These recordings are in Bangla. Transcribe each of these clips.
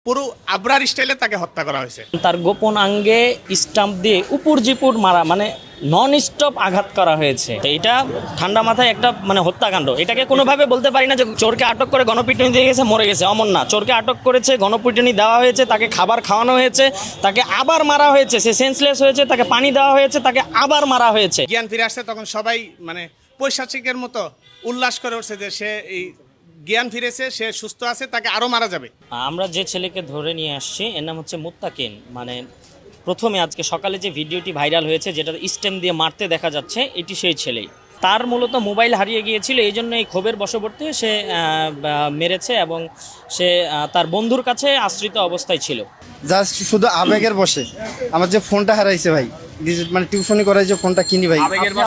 পুরো আবরার স্টাইলে তাকে হত্যা করা হয়েছে। তার গোপন আঙ্গে স্টাম্প দিয়ে উপর মারা, মানে নন স্টপ আঘাত করা হয়েছে। তো এটা ঠান্ডা মাথায় একটা মানে হত্যাকাণ্ড। এটাকে কোনোভাবে বলতে পারি না যে চোরকে আটক করে গণপিটুনি দিয়ে গেছে, মরে গেছে, অমন না। চোরকে আটক করেছে, গণপিটুনি দেওয়া হয়েছে, তাকে খাবার খাওয়ানো হয়েছে, তাকে আবার মারা হয়েছে, সে সেন্সলেস হয়েছে, তাকে পানি দেওয়া হয়েছে, তাকে আবার মারা হয়েছে। জ্ঞান ফিরে আসছে তখন সবাই মানে পৈশাচিকের মতো উল্লাস করে উঠছে যে সে এই জ্ঞান ফিরেছে, সে সুস্থ আছে, তাকে আরো মারা যাবে। আমরা যে ছেলেকে ধরে নিয়ে আসছি এর নাম হচ্ছে মুত্তাকিন। মানে প্রথমে আজকে সকালে যে ভিডিওটি ভাইরাল হয়েছে, যেটা স্টেম দিয়ে মারতে দেখা যাচ্ছে, এটি সেই ছেলেই। তার মূলত মোবাইল হারিয়ে গিয়েছিল, এই জন্য এই ক্ষোভের বশবর্তী সে মেরেছে এবং সে তার বন্ধুর কাছে আশ্রিত অবস্থায় ছিল। জাস্ট শুধু আবেগের বসে আমার যে ফোনটা হারাইছে ভাই, মানে টিউশনি করাই যে ফোনটা কিনি ভাই।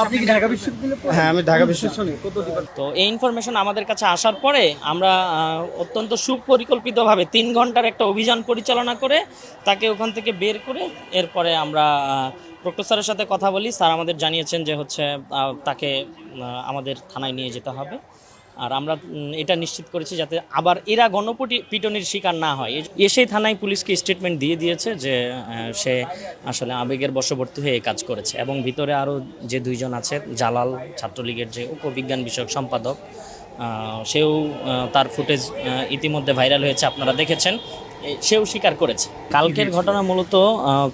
আপনি কি ঢাকা বিশ্ববিদ্যালয়ে? হ্যাঁ, আমি ঢাকা বিশ্ববিদ্যালয়। তো এই ইনফরমেশন আমাদের কাছে আসার পরে আমরা অত্যন্ত সুপরিকল্পিতভাবে 3 ঘন্টার একটা অভিযান পরিচালনা করে তাকে ওখান থেকে বের করে এরপরে আমরা প্রক্টর স্যারের সাথে কথা বলি। স্যার আমাদের জানিয়েছেন যে হচ্ছে তাকে আমাদের থানায় নিয়ে যেতে হবে। আর আমরা এটা নিশ্চিত করেছি যাতে আবার এরা গণপিটুনির শিকার না হয়। এসেই থানায় পুলিশকে স্টেটমেন্ট দিয়ে দিয়েছে যে সে আসলে আবেগের বশবর্তী হয়ে এই কাজ করেছে। এবং ভিতরে আরও যে 2 জন আছে, জালাল ছাত্রলীগের যে উপবিজ্ঞান বিষয়ক সম্পাদক, সেও তার ফুটেজ ইতিমধ্যে ভাইরাল হয়েছে, আপনারা দেখেছেন, সেও স্বীকার করেছে। কালকের ঘটনা মূলত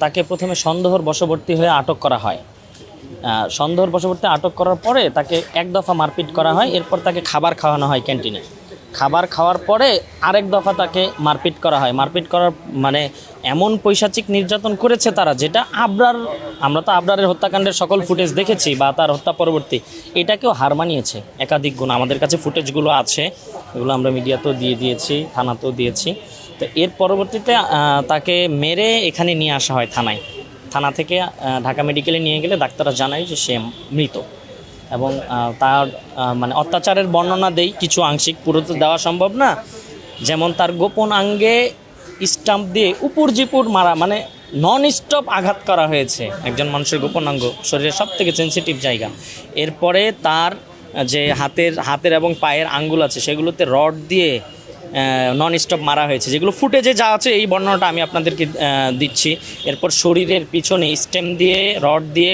তাকে প্রথমে সন্দেহের বশবর্তী হয়ে আটক করা হয়। সন্দেহের বশবর্তী আটক করার পরে তাকে এক দফা মারপিট করা হয়, এরপর তাকে খাবার খাওয়ানো হয় ক্যান্টিনে। খাবার খাওয়ার পরে আরেক দফা তাকে মারপিট করা হয়। মারপিট করার মানে এমন পৈশাচিক নির্যাতন করেছে তারা, যেটা আমরা তো আবরারের হত্যাকাণ্ডের সকল ফুটেজ দেখেছি বা তার হত্যা পরবর্তী, এটাকেও হার মানিয়েছে একাধিক গুণ। আমাদের কাছে ফুটেজগুলো আছে, এগুলো আমরা মিডিয়াতেও দিয়ে দিয়েছি, থানাতেও দিয়েছি। তো এর পরবর্তীতে তাকে মেরে এখানে নিয়ে আসা হয় থানা থেকে ঢাকা মেডিকেলে নিয়ে গেলে ডাক্তাররা জানায় যে সে মৃত। এবং তার মানে অত্যাচারের বর্ণনা দেই কিছু আংশিক, পুরো তো দেওয়া সম্ভব না। যেমন তার গোপন আঙ্গে স্টাম্প দিয়ে উপর মারা, মানে নন স্টপ আঘাত করা হয়েছে। একজন মানুষের গোপন অঙ্গ শরীরের সব থেকে সেন্সিটিভ জায়গা। এরপরে তার যে হাতের এবং পায়ের আঙ্গুল আছে, সেগুলোতে রড দিয়ে নন স্টপ মারা হয়েছে, যেগুলো ফুটেজে যা আছে এই বর্ণনাটা আমি আপনাদেরকে দিচ্ছি। এরপর শরীরের পিছনে স্টেম দিয়ে রড দিয়ে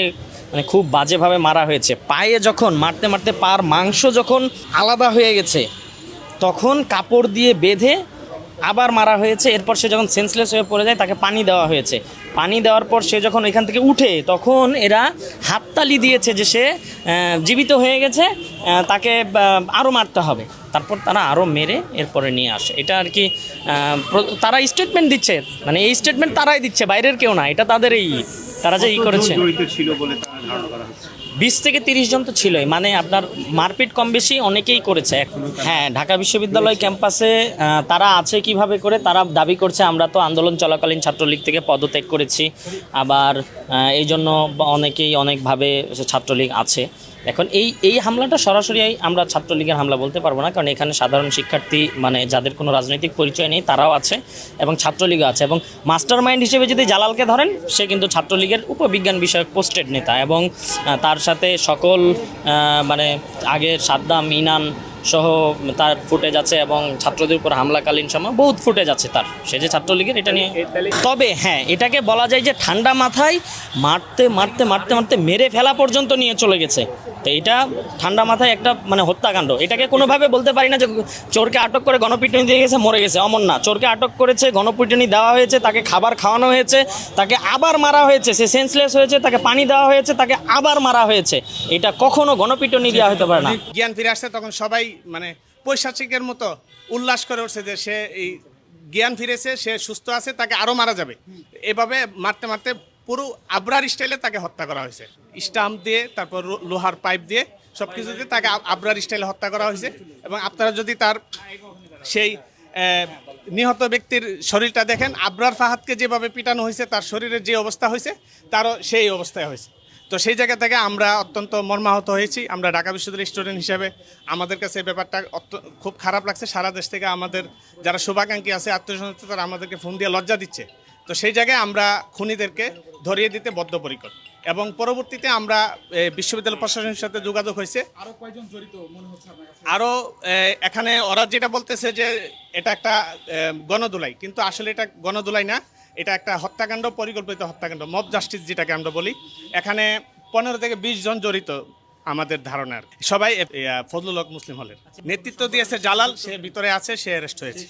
মানে খুব বাজেভাবে মারা হয়েছে। পায়ে যখন মারতে মারতে পার মাংস যখন আলাদা হয়ে গেছে, তখন কাপড় দিয়ে বেঁধে আবার মারা হয়েছে। এরপর সে যখন সেন্সলেস হয়ে পড়ে যায়, তাকে পানি দেওয়া হয়েছে। পানি দেওয়ার পর সে যখন এখান থেকে উঠে, তখন এরা হাততালি দিয়েছে যে সে জীবিত হয়ে গেছে, তাকে আরও মারতে হবে। তারপর তারা আরও মেরে এরপরে নিয়ে আসে। এটা আর কি তারা স্টেটমেন্ট দিচ্ছে, মানে এই স্টেটমেন্ট তারাই দিচ্ছে, বাইরের কেউ না। এটা তাদের তারা যে করেছে। 20 থেকে 30 জন তো ছিলই, মানে আপনার মারপিট কম বেশি অনেকেই করেছে। হ্যাঁ, ঢাকা বিশ্ববিদ্যালয় ক্যাম্পাসে তারা আছে কিভাবে করে, তারা দাবি করছে আমরা তো আন্দোলন চলাকালীন ছাত্রলীগ থেকে পদত্যাগ করেছি, আবার এই জন্য অনেকেই অনেকভাবে ছাত্রলীগ আছে। এখন এই হামলাটা সরাসরি আমরা ছাত্রলীগের হামলা বলতে পারবো না, কারণ এখানে সাধারণ শিক্ষার্থী মানে যাদের কোনো রাজনৈতিক পরিচয় নেই তারাও আছে এবং ছাত্রলীগও আছে। এবং মাস্টার মাইন্ড হিসেবে যদি জালালকে ধরেন, সে কিন্তু ছাত্রলীগের উপবিজ্ঞান বিষয়ক পোস্টেড নেতা এবং তার সাথে সকল মানে আগের সাদ্দাম, ইনান সহ তার ফুটেজ আছে এবং ছাত্রদের উপর হামলাকালীন সময় বহুত ফুটেজ আছে তার, সে যে ছাত্রলীগের এটা নিয়ে। তবে হ্যাঁ, এটাকে বলা যায় যে ঠান্ডা মাথায় মারতে মারতে মারতে মারতে মেরে ফেলা পর্যন্ত নিয়ে চলে গেছে। তো এটা ঠান্ডা মাথায় একটা মানে হত্যাকাণ্ড। এটাকে কোনোভাবে বলতে পারি না যে চোরকে আটক করে গণপিটুনি দিয়ে গেছে, মরে গেছে, অমন না। চোরকে আটক করেছে, গণপিটুনি দেওয়া হয়েছে, তাকে খাবার খাওয়ানো হয়েছে, তাকে আবার মারা হয়েছে, সে সেন্সলেস হয়েছে, তাকে পানি দেওয়া হয়েছে, তাকে আবার মারা হয়েছে। এটা কখনো গণপিটুনি দেওয়া হতে পারে না। জ্ঞান ফিরে আসছে তখন সবাই মানে পৈশাচিকের মতো উল্লাস করে উঠছে যে সে এই জ্ঞান ফিরেছে, সে সুস্থ আছে, তাকে আরো মারা যাবে। এভাবে মারতে মারতে পুরো আবরার স্টাইলে তাকে হত্যা করা হয়েছে। স্টাম্প দিয়ে, তারপর লোহার পাইপ দিয়ে, সবকিছু দিয়ে তাকে আবরার স্টাইলে হত্যা করা হয়েছে। এবং আপনারা যদি তার সেই নিহত ব্যক্তির শরীরটা দেখেন, আবরার ফাহাদকে যেভাবে পিটানো হয়েছে, তার শরীরের যে অবস্থা হয়েছে, তারও সেই অবস্থায় হয়েছে। তো সেই জায়গা থেকে আমরা অত্যন্ত মর্মাহত হয়েছি। আমরা ঢাকা বিশ্ববিদ্যালয়ের স্টুডেন্ট হিসেবে আমাদের কাছে এই ব্যাপারটা খুব খারাপ লাগছে। সারা দেশ থেকে আমাদের যারা শুভাকাঙ্ক্ষী আছে, আত্মীয় তারা আমাদেরকে ফোন দিয়ে লজ্জা দিচ্ছে। তো সেই জায়গায় আমরা খুনিদেরকে ধরিয়ে দিতে বদ্ধপরিকর। এবং পরবর্তীতে আমরা বিশ্ববিদ্যালয় প্রশাসনের সাথে যোগাযোগ হয়েছে। আরো কয়জন জড়িত মনে হচ্ছে আপনার কাছে? আরও এখানে ওরা যেটা বলতেছে যে এটা একটা গণদোলাই, কিন্তু আসলে এটা গণদোলাই না, এটা একটা হত্যাকাণ্ড, পরিকল্পিত হত্যাকাণ্ড, মব জাস্টিস যেটাকে আমরা বলি। এখানে 15 থেকে 20 জন জড়িত আমাদের ধারণার, সবাই ফজলুল হক মুসলিম হলের। নেতৃত্ব দিয়েছে জালাল, সে ভিতরে আছে, সে অ্যারেস্ট হয়েছে।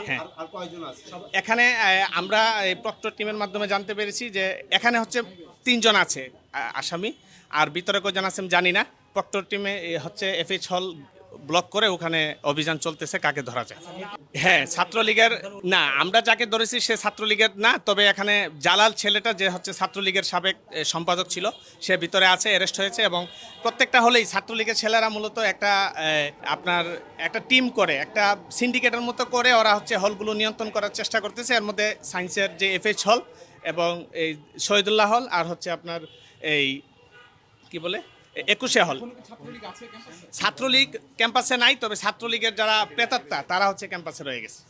হ্যাঁ, এখানে আমরা এই প্রক্টর টিমের মাধ্যমে জানতে পেরেছি যে এখানে হচ্ছে 3 জন আছে আসামি, আর ভিতরে কয়জন আছে আমি জানি না। প্রক্টর টিমে হচ্ছে এফএইচ হল ব্লক করে ওখানে অভিযান চলতেছে, কাকে ধরা যায়। হ্যাঁ, ছাত্রলীগের না, আমরা যাকে ধরেছি সে ছাত্রলীগের না, তবে এখানে জালাল ছেলেটা যে হচ্ছে ছাত্রলীগের সাবেক সম্পাদক ছিল, সে ভিতরে আছে, অ্যারেস্ট হয়েছে। এবং প্রত্যেকটা হলেই ছাত্রলীগের ছেলেরা মূলত একটা আপনার একটা টিম করে, একটা সিন্ডিকেটের মতো করে ওরা হচ্ছে হলগুলো নিয়ন্ত্রণ করার চেষ্টা করতেছে। এর মধ্যে সায়েন্সের যে এফএইচ হল এবং এই শহীদুল্লাহ হল, আর হচ্ছে আপনার এই কি বলে 21 হল। ছাত্রলীগ আছে ক্যাম্পাসে? ছাত্রলীগ ক্যাম্পাসে নাই, তবে ছাত্রলীগের যারা প্রেতাত্মা তারা হচ্ছে ক্যাম্পাসে রয়ে গেছে।